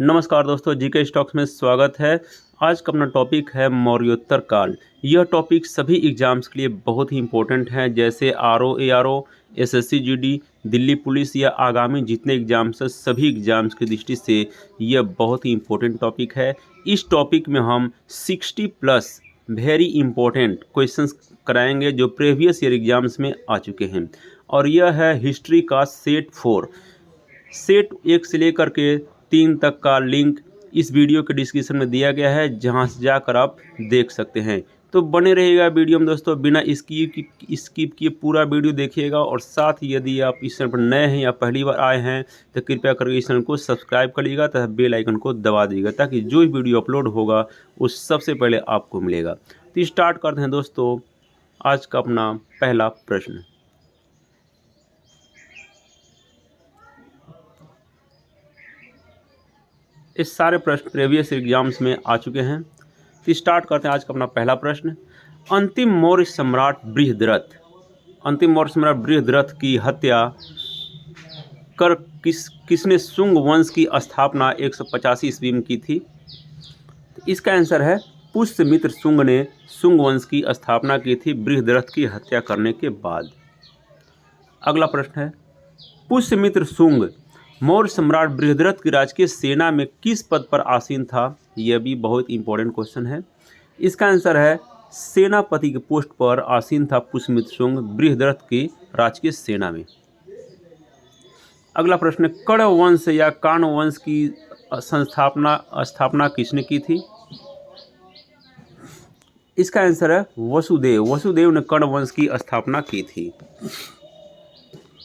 नमस्कार दोस्तों, GK stocks में स्वागत है। आज का अपना टॉपिक है मौर्योत्तर काल। यह टॉपिक सभी एग्जाम्स के लिए बहुत ही इम्पोर्टेंट है, जैसे RO, ARO, SSC GD, Delhi police या आगामी जितने एग्जाम्स हैं सभी एग्जाम्स की दृष्टि से यह बहुत ही इम्पोर्टेंट टॉपिक है। इस टॉपिक में हम 60 प्लस वेरी इम्पोर्टेंट क्वेश्चंस कराएंगे जो प्रीवियस ईयर एग्जाम्स में आ चुके हैं, और यह है हिस्ट्री का सेट 4। सेट 1 से लेकर के 3 तक का लिंक इस वीडियो के डिस्क्रिप्शन में दिया गया है, जहां से जाकर आप देख सकते हैं। तो बने रहिएगा वीडियो में दोस्तों, बिना स्किप किए पूरा वीडियो देखिएगा। और साथ ही यदि आप इस चैनल पर नए हैं या पहली बार आए हैं तो कृपया करके इस चैनल को सब्सक्राइब करिएगा तथा बेल आइकन को दबा दीजिएगा, ताकि जो वीडियो अपलोड होगा वो सबसे पहले आपको मिलेगा। तो स्टार्ट करते हैं दोस्तों आज का अपना पहला प्रश्न। इस सारे प्रश्न प्रीवियस एग्जाम्स में आ चुके हैं। तो स्टार्ट करते हैं आज का अपना पहला प्रश्न। अंतिम मौर्य सम्राट बृहद्रथ की हत्या कर किसने शुंग वंश की स्थापना 185 ईस्वी में की थी? तो इसका आंसर है पुष्यमित्र शुंग ने शुंग वंश की स्थापना की थी बृहद्रथ की हत्या करने के बाद। अगला प्रश्न है, पुष्यमित्र शुंग मौर्य सम्राट बृहद्रथ की राजकीय सेना में किस पद पर आसीन था? यह भी बहुत इंपॉर्टेंट क्वेश्चन है। इसका आंसर है सेनापति के पोस्ट पर आसीन था पुष्यमित्र शुंग बृहद्रथ की राजकीय सेना में। अगला प्रश्न, कण्व वंश या काण्व वंश की स्थापना किसने की थी? इसका आंसर है वसुदेव ने कण्व वंश की स्थापना की थी।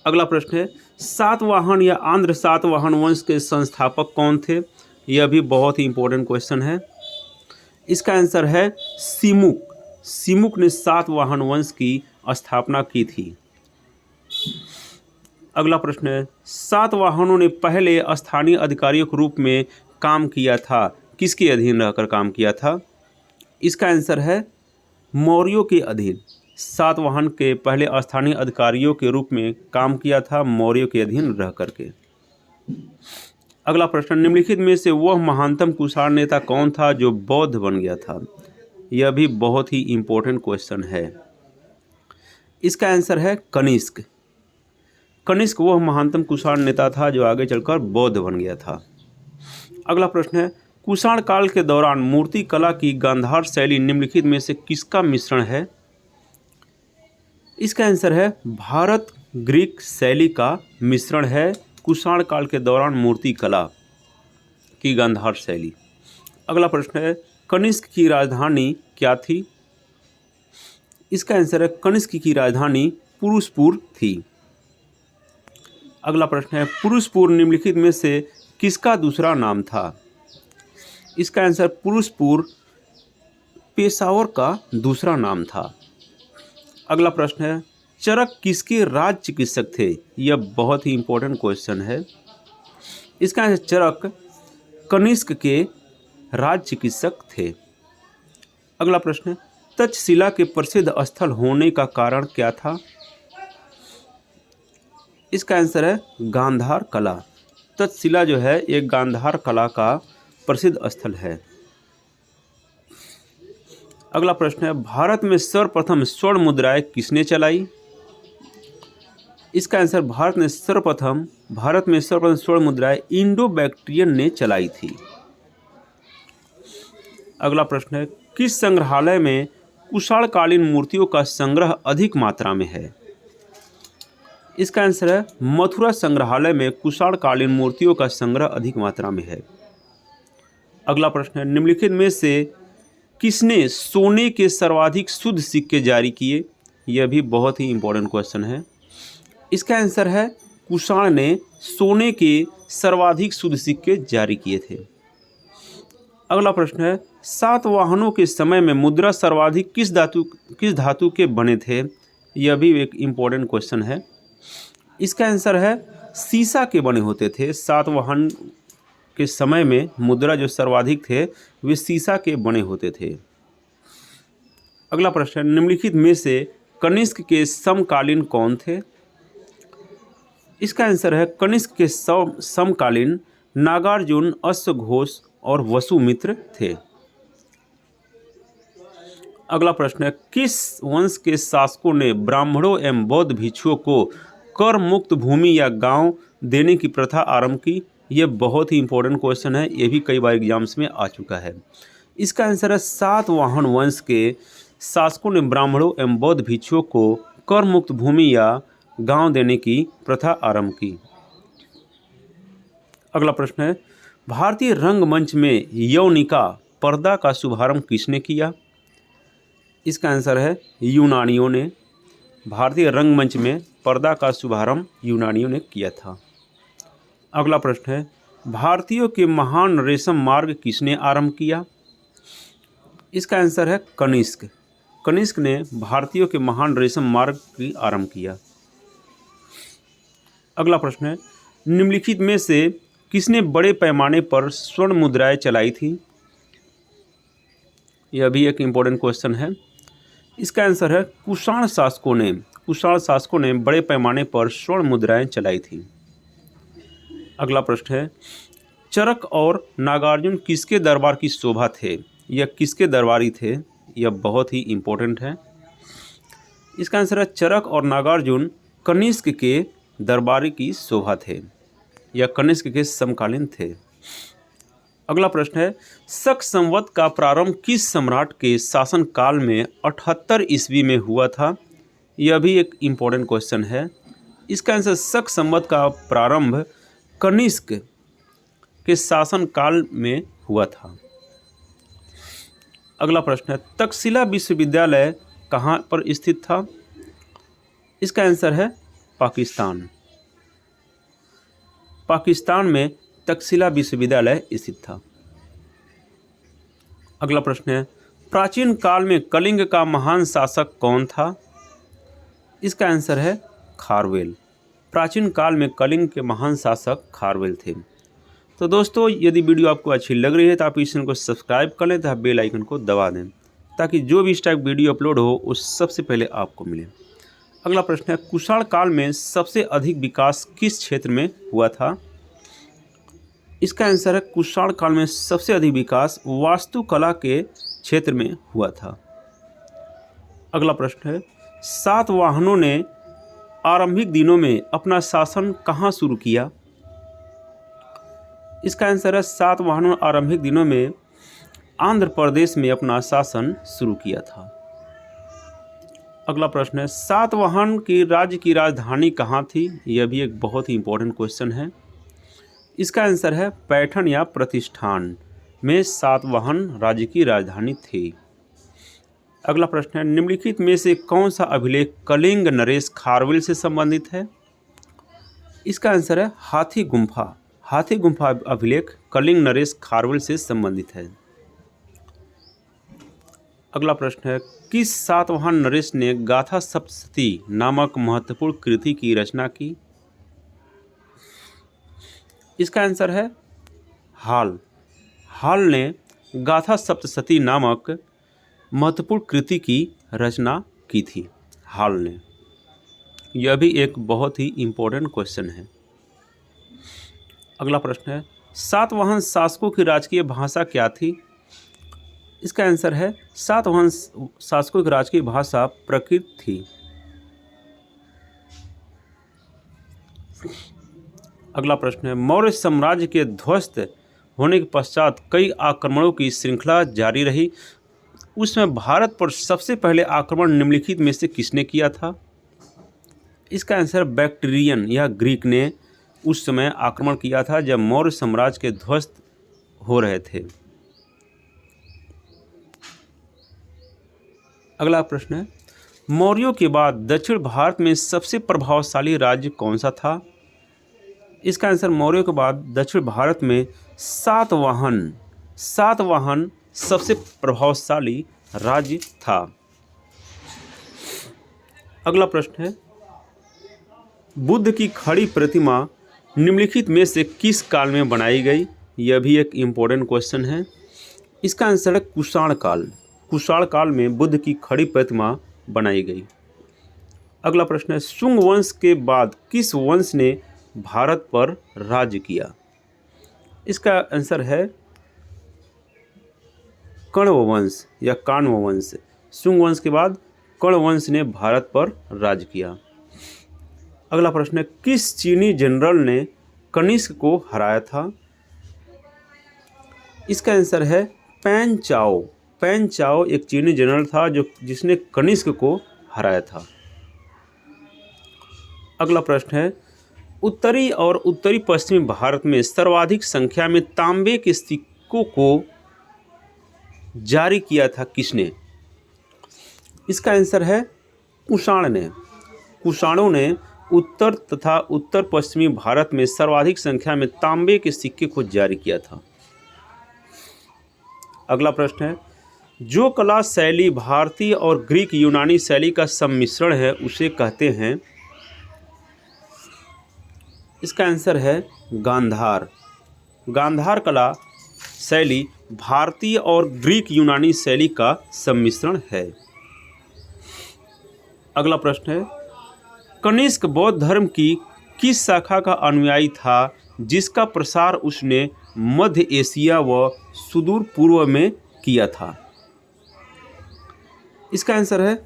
अगला प्रश्न है, सातवाहन या आंध्र सातवाहन वंश के संस्थापक कौन थे? यह भी बहुत ही इंपॉर्टेंट क्वेश्चन है। इसका आंसर है सिमुक ने सातवाहन वंश की स्थापना की थी। अगला प्रश्न है, सातवाहनों ने पहले स्थानीय अधिकारियों के रूप में काम किया था, किसके अधीन रहकर काम किया था? इसका आंसर है मौर्यों के अधीन। सातवाहन के पहले स्थानीय अधिकारियों के रूप में काम किया था मौर्यों के अधीन रह करके। अगला प्रश्न, निम्नलिखित में से वह महानतम कुषाण नेता कौन था जो बौद्ध बन गया था? यह भी बहुत ही इंपॉर्टेंट क्वेश्चन है। इसका आंसर है कनिष्क वह महानतम कुषाण नेता था जो आगे चलकर बौद्ध बन गया था। अगला प्रश्न है, कुषाण काल के दौरान मूर्ति कला की गांधार शैली निम्नलिखित में से किसका मिश्रण है? इसका आंसर है भारत ग्रीक शैली का मिश्रण है कुषाण काल के दौरान मूर्ति कला की गांधार शैली। अगला प्रश्न है, कनिष्क की राजधानी क्या थी? इसका आंसर है कनिष्क की राजधानी पुरुषपुर थी। अगला प्रश्न है, पुरुषपुर निम्नलिखित में से किसका दूसरा नाम था? इसका आंसर पुरुषपुर पेशावर का दूसरा नाम था। अगला प्रश्न है, चरक किसके राज चिकित्सक थे? यह बहुत ही इंपॉर्टेंट क्वेश्चन है। इसका आंसर चरक कनिष्क के राज चिकित्सक थे। अगला प्रश्न है, तक्षशिला के प्रसिद्ध स्थल होने का कारण क्या था? इसका आंसर है गांधार कला। तक्षशिला जो है एक गांधार कला का प्रसिद्ध स्थल है। अगला प्रश्न है, भारत में सर्वप्रथम स्वर्ण मुद्राएं किसने चलाई? इसका आंसर भारत में सर्वप्रथम स्वर्ण मुद्राएं इंडो बैक्ट्रियन ने चलाई थी। अगला प्रश्न है, किस संग्रहालय में कुषाणकालीन मूर्तियों का संग्रह अधिक मात्रा में है? इसका आंसर है मथुरा संग्रहालय में कुषाणकालीन मूर्तियों का संग्रह अधिक मात्रा में है। अगला प्रश्न है, निम्नलिखित में से किसने सोने के सर्वाधिक शुद्ध सिक्के जारी किए? यह भी बहुत ही इंपॉर्टेंट क्वेश्चन है। इसका आंसर है कुषाण ने सोने के सर्वाधिक शुद्ध सिक्के जारी किए थे। अगला प्रश्न है, सातवाहनों के समय में मुद्रा सर्वाधिक किस धातु के बने थे? यह भी एक इंपॉर्टेंट क्वेश्चन है। इसका आंसर है सीसा के बने होते थे। सातवाहन के समय में मुद्रा जो सर्वाधिक थे वे सीसा के बने होते थे। अगला प्रश्न, निम्नलिखित में से कनिष्क के समकालीन कौन थे? इसका आंसर है कनिष्क के समकालीन नागार्जुन, अश्वघोष और वसुमित्र थे। अगला प्रश्न है, किस वंश के शासकों ने ब्राह्मणों एवं बौद्ध भिक्षुओं को कर मुक्त भूमि या गांव देने की प्रथा आरंभ की? यह बहुत ही इंपॉर्टेंट क्वेश्चन है, यह भी कई बार एग्जाम्स में आ चुका है। इसका आंसर है सातवाहन वंश के शासकों ने ब्राह्मणों एवं बौद्ध भिक्षुओं को कर मुक्त भूमि या गांव देने की प्रथा आरंभ की। अगला प्रश्न है, भारतीय रंगमंच में यौनिका पर्दा का शुभारंभ किसने किया? इसका आंसर है यूनानियों ने। भारतीय रंगमंच में पर्दा का शुभारंभ यूनानियों ने किया था। अगला प्रश्न है, भारतीयों के महान रेशम मार्ग किसने आरंभ किया? इसका आंसर है कनिष्क। कनिष्क ने भारतीयों के महान रेशम मार्ग की आरंभ किया। अगला प्रश्न है, निम्नलिखित में से किसने बड़े पैमाने पर स्वर्ण मुद्राएं चलाई थी? यह भी एक इम्पोर्टेंट क्वेश्चन है। इसका आंसर है कुषाण शासकों ने। कुषाण शासकों ने बड़े पैमाने पर स्वर्ण मुद्राएं चलाई थी। अगला प्रश्न है, चरक और नागार्जुन किसके दरबार की शोभा थे? यह किसके दरबारी थे? यह बहुत ही इम्पोर्टेंट है। इसका आंसर है चरक और नागार्जुन कनिष्क के दरबारी की शोभा थे या कनिष्क के समकालीन थे। अगला प्रश्न है, शक संवत का प्रारंभ किस सम्राट के शासन काल में 78 ईस्वी में हुआ था? यह भी एक इम्पोर्टेंट क्वेश्चन है। इसका आंसर शक संवत का प्रारंभ कनिष्क के शासन काल में हुआ था। अगला प्रश्न है, तक्षशिला विश्वविद्यालय कहाँ पर स्थित था? इसका आंसर है पाकिस्तान। पाकिस्तान में तक्षशिला विश्वविद्यालय स्थित था। अगला प्रश्न है, प्राचीन काल में कलिंग का महान शासक कौन था? इसका आंसर है खारवेल। प्राचीन काल में कलिंग के महान शासक खारवेल थे। तो दोस्तों, यदि वीडियो आपको अच्छी लग रही है तो आप इस चैनल को सब्सक्राइब कर लें तथा बेल आइकन को दबा दें ताकि जो भी इस टाइप वीडियो अपलोड हो उस सबसे पहले आपको मिले। अगला प्रश्न है, कुषाण काल में सबसे अधिक विकास किस क्षेत्र में हुआ था? इसका आंसर है कुषाण काल में सबसे अधिक विकास वास्तुकला के क्षेत्र में हुआ था। अगला प्रश्न है, सातवाहनों ने आरंभिक दिनों में अपना शासन कहाँ शुरू किया? इसका आंसर है सातवाहनों ने आरंभिक दिनों में आंध्र प्रदेश में अपना शासन शुरू किया था। अगला प्रश्न है, सातवाहन की राज्य की राजधानी कहाँ थी? यह भी एक बहुत ही इंपॉर्टेंट क्वेश्चन है। इसका आंसर है पैठण या प्रतिष्ठान में सातवाहन राज्य की राजधानी थी। अगला प्रश्न है, निम्नलिखित में से कौन सा अभिलेख कलिंग नरेश खारवेल से संबंधित है? इसका आंसर है हाथी गुम्फा। हाथी गुम्फा अभिलेख कलिंग नरेश खारवेल से संबंधित है। अगला प्रश्न है, किस सातवाहन नरेश ने गाथा सप्तशती नामक महत्वपूर्ण कृति की रचना की? इसका आंसर है हाल। हाल ने गाथा सप्तशती नामक महत्वपूर्ण कृति की रचना की थी। हाल ने। यह भी एक बहुत ही इम्पोर्टेंट क्वेश्चन है। अगला प्रश्न है, सातवाहन शासकों की राजकीय भाषा क्या थी? इसका आंसर है सातवाहन शासकों की राजकीय भाषा प्राकृत थी। अगला प्रश्न है, मौर्य साम्राज्य के ध्वस्त होने के पश्चात कई आक्रमणों की श्रृंखला जारी रही। उसमें भारत पर सबसे पहले आक्रमण निम्नलिखित में से किसने किया था? इसका आंसर बैक्ट्रियन या ग्रीक ने उस समय आक्रमण किया था जब मौर्य साम्राज्य के ध्वस्त हो रहे थे। अगला प्रश्न है, मौर्यों के बाद दक्षिण भारत में सबसे प्रभावशाली राज्य कौन सा था? इसका आंसर मौर्यों के बाद दक्षिण भारत में सातवाहन सबसे प्रभावशाली राज्य था। अगला प्रश्न है, बुद्ध की खड़ी प्रतिमा निम्नलिखित में से किस काल में बनाई गई? यह भी एक इम्पोर्टेंट क्वेश्चन है। इसका आंसर है कुषाण काल। कुषाण काल में बुद्ध की खड़ी प्रतिमा बनाई गई। अगला प्रश्न है, शुंग वंश के बाद किस वंश ने भारत पर राज्य किया? इसका आंसर है कण्व वंश या काण्व वंश। शुंग वंश के बाद कण्व वंश ने भारत पर राज किया। अगला प्रश्न है, किस चीनी जनरल ने कनिष्क को हराया था? इसका आंसर है पैन चाओ। पैन चाओ एक चीनी जनरल था जिसने कनिष्क को हराया था। अगला प्रश्न है, उत्तरी और उत्तरी पश्चिमी भारत में सर्वाधिक संख्या में तांबे के सिक्कों को जारी किया था किसने? इसका आंसर है कुषाण ने। कुषाणों ने उत्तर तथा उत्तर पश्चिमी भारत में सर्वाधिक संख्या में तांबे के सिक्के को जारी किया था। अगला प्रश्न है, जो कला शैली भारतीय और ग्रीक यूनानी शैली का सम्मिश्रण है उसे कहते हैं? इसका आंसर है गांधार। गांधार कला शैली भारतीय और ग्रीक यूनानी शैली का सम्मिश्रण है। अगला प्रश्न है, कनिष्क बौद्ध धर्म की किस शाखा का अनुयायी था जिसका प्रसार उसने मध्य एशिया व सुदूर पूर्व में किया था? इसका आंसर है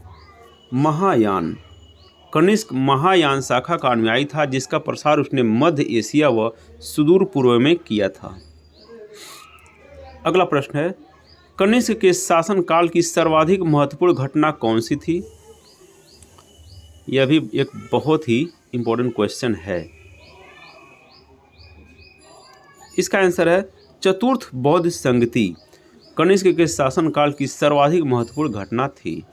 महायान। कनिष्क महायान शाखा का अनुयायी था जिसका प्रसार उसने मध्य एशिया व सुदूर पूर्व में किया था। अगला प्रश्न है, कनिष्क के शासनकाल की सर्वाधिक महत्वपूर्ण घटना कौन सी थी? यह भी एक बहुत ही इम्पोर्टेंट क्वेश्चन है। इसका आंसर है चतुर्थ बौद्ध संगति कनिष्क के शासनकाल की सर्वाधिक महत्वपूर्ण घटना थी।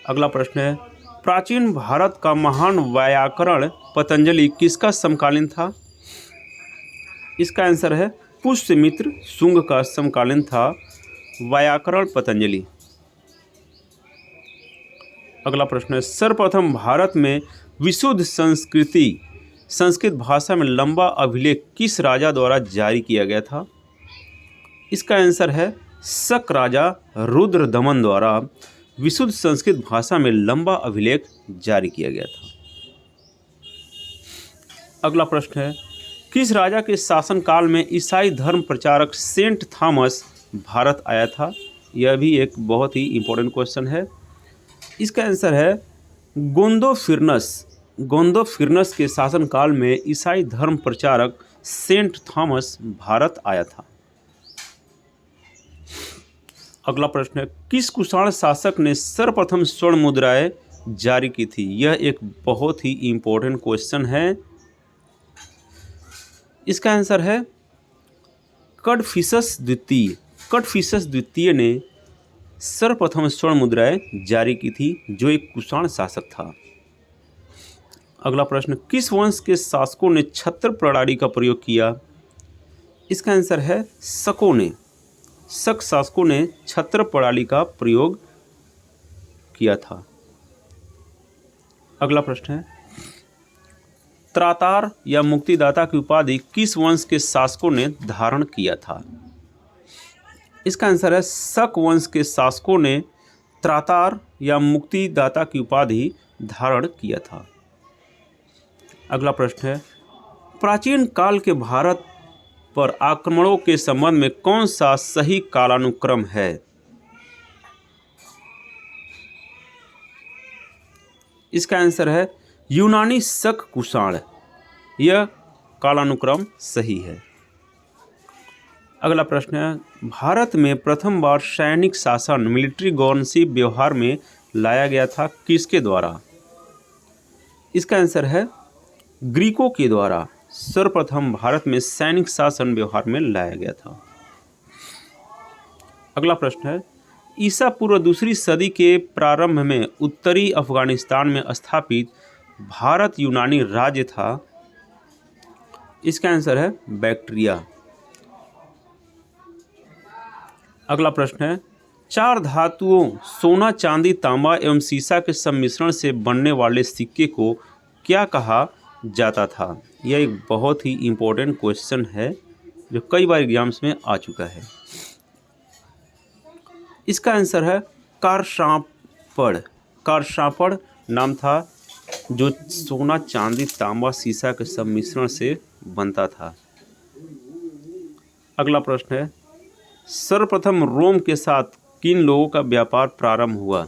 अगला प्रश्न है, प्राचीन भारत का महान व्याकरण पतंजलि किसका समकालीन था? इसका आंसर है पुष्यमित्र शुंग का समकालीन था व्याकरण पतंजलि। अगला प्रश्न है, सर्वप्रथम भारत में विशुद्ध संस्कृत भाषा में लंबा अभिलेख किस राजा द्वारा जारी किया गया था? इसका आंसर है शक राजा रुद्रदमन द्वारा विशुद्ध संस्कृत भाषा में लंबा अभिलेख जारी किया गया था। अगला प्रश्न है, किस राजा के शासनकाल में ईसाई धर्म प्रचारक सेंट थॉमस भारत आया था? यह भी एक बहुत ही इम्पोर्टेंट क्वेश्चन है। इसका आंसर है गोंदोफिरनस के शासनकाल में ईसाई धर्म प्रचारक सेंट थॉमस भारत आया था। अगला प्रश्न है, किस कुषाण शासक ने सर्वप्रथम स्वर्ण मुद्राएं जारी की थी? यह एक बहुत ही इम्पोर्टेंट क्वेश्चन है। इसका आंसर है कडफिसस द्वितीय। कडफिसस द्वितीय ने सर्वप्रथम स्वर्ण मुद्राएं जारी की थी जो एक कुषाण शासक था। अगला प्रश्न, किस वंश के शासकों ने छत्र प्रणाली का प्रयोग किया? इसका आंसर है शकों ने। शक शासकों ने छत्र प्रणाली का प्रयोग किया था। अगला प्रश्न है, त्रातार या मुक्तिदाता की उपाधि किस वंश के शासकों ने धारण किया था? इसका आंसर है शक वंश के शासकों ने त्रातार या मुक्तिदाता की उपाधि धारण किया था। अगला प्रश्न है, प्राचीन काल के भारत पर आक्रमणों के संबंध में कौन सा सही कालानुक्रम है? इसका आंसर है यूनानी शक कुषाण। यह कालानुक्रम सही है। अगला प्रश्न है, भारत में प्रथम बार सैनिक शासन मिलिट्री गवर्नशिप व्यवहार में लाया गया था किसके द्वारा? इसका आंसर है ग्रीकों के द्वारा सर्वप्रथम भारत में सैनिक शासन व्यवहार में लाया गया था। अगला प्रश्न है, ईसा पूर्व दूसरी सदी के प्रारंभ में उत्तरी अफगानिस्तान में स्थापित भारत यूनानी राज्य था। इसका आंसर है बैक्ट्रिया। अगला प्रश्न है, चार धातुओं सोना, चांदी, तांबा एवं सीसा के सम्मिश्रण से बनने वाले सिक्के को क्या कहा जाता था? यह एक बहुत ही इम्पोर्टेंट क्वेश्चन है जो कई बार एग्जाम्स में आ चुका है। इसका आंसर है कारशांपड़। कारशांपड़ नाम था जो सोना, चांदी, तांबा, सीसा के सम्मिश्रण से बनता था। अगला प्रश्न है, सर्वप्रथम रोम के साथ किन लोगों का व्यापार प्रारंभ हुआ?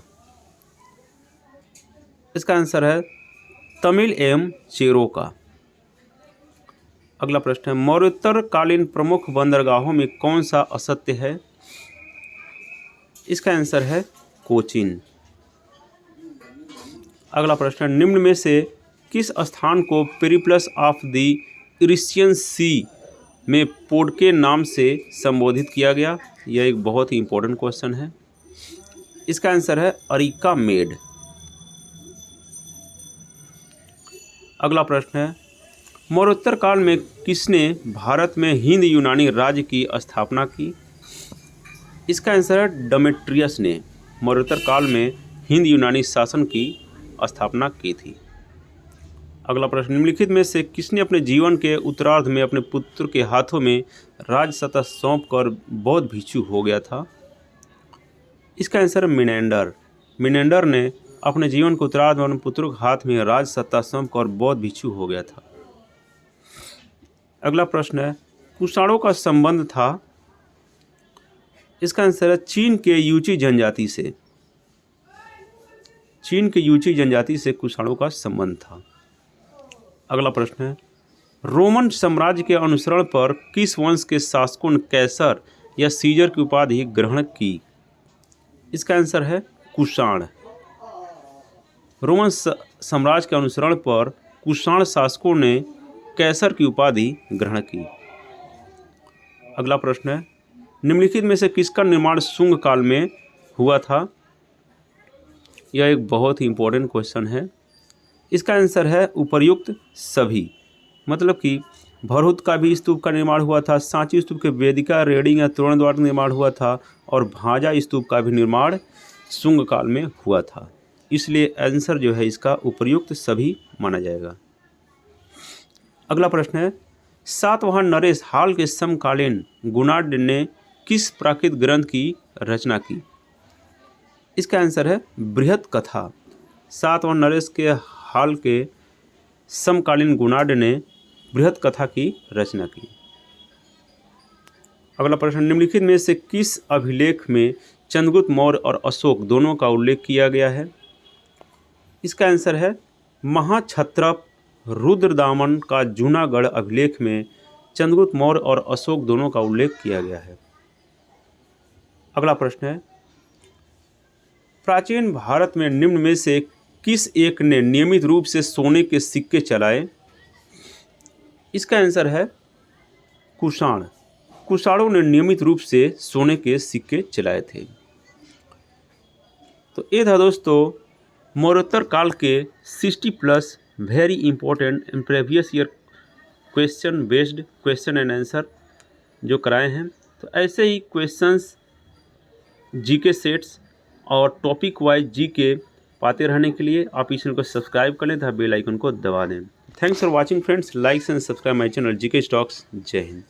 इसका आंसर है तमिल एवं चेरो का। अगला प्रश्न है, मौर्योत्तर कालीन प्रमुख बंदरगाहों में कौन सा असत्य है? इसका आंसर है कोचीन। अगला प्रश्न है, निम्न में से किस स्थान को पेरिप्लस ऑफ द इरिसियन सी में पोर्ट के नाम से संबोधित किया गया? यह एक बहुत ही इंपॉर्टेंट क्वेश्चन है। इसका आंसर है अरिका मेड। अगला प्रश्न है, मौर्योत्तर काल में किसने भारत में हिंद यूनानी राज्य की स्थापना की? इसका आंसर है डेमेट्रियस ने मौर्योत्तर काल में हिंद यूनानी शासन की स्थापना की थी। अगला प्रश्न, निम्नलिखित में से किसने अपने जीवन के उत्तरार्ध में अपने पुत्र के हाथों में राज सत्ता सौंपकर बौद्ध भिक्षु हो गया था? इसका आंसर है मिनेंडर। मिनेंडर ने अपने जीवन के उत्तरार्ध में अपने पुत्र के हाथ में राज सत्ता सौंपकर बौद्ध भिक्षु हो गया था। अगला प्रश्न है, कुषाणों का संबंध था? इसका आंसर है चीन के यूची जनजाति से। चीन के यूची जनजाति से कुषाणों का संबंध था। अगला प्रश्न है, रोमन साम्राज्य के अनुसरण पर किस वंश के शासकों ने कैसर या सीजर की उपाधि ग्रहण की? इसका आंसर है कुषाण। रोमन साम्राज्य के अनुसरण पर कुषाण शासकों ने कैसर की उपाधि ग्रहण की। अगला प्रश्न है, निम्नलिखित में से किसका निर्माण शुंग काल में हुआ था? यह एक बहुत ही इंपॉर्टेंट क्वेश्चन है। इसका आंसर है उपर्युक्त सभी। मतलब कि भरहुत का भी स्तूप का निर्माण हुआ था, सांची स्तूप के वेदिका रेडिंग या तोरण द्वार का निर्माण हुआ था और भाजा स्तूप का भी निर्माण शुंग काल में हुआ था। इसलिए आंसर जो है इसका उपर्युक्त सभी माना जाएगा। अगला प्रश्न है, सातवाहन नरेश हाल के समकालीन गुणाढ्य ने किस प्राकृत ग्रंथ की रचना की? इसका आंसर है बृहत कथा। सातवाहन नरेश के हाल के समकालीन गुणाढ्य ने बृहत कथा की रचना की। अगला प्रश्न, निम्नलिखित में से किस अभिलेख में चंद्रगुप्त मौर्य और अशोक दोनों का उल्लेख किया गया है? इसका आंसर है महाक्षत्रप रुद्रदामन का जूनागढ़ अभिलेख में चंद्रगुप्त मौर्य और अशोक दोनों का उल्लेख किया गया है। अगला प्रश्न है, प्राचीन भारत में निम्न में से किस एक ने नियमित रूप से सोने के सिक्के चलाए? इसका आंसर है कुषाण। कुषाणों ने नियमित रूप से सोने के सिक्के चलाए थे। तो ये था दोस्तों मौर्योत्तर काल के 60+ very important and previous year question based question and answer जो कराए हैं। तो ऐसे ही क्वेश्चंस जीके सेट्स और टॉपिक वाइज जीके पाते रहने के लिए आप इस चैनल को सब्सक्राइब कर लें तथा बेल आइकन को दबा दें। Thanks for watching friends, like and subscribe my channel GK stocks. जय हिंद।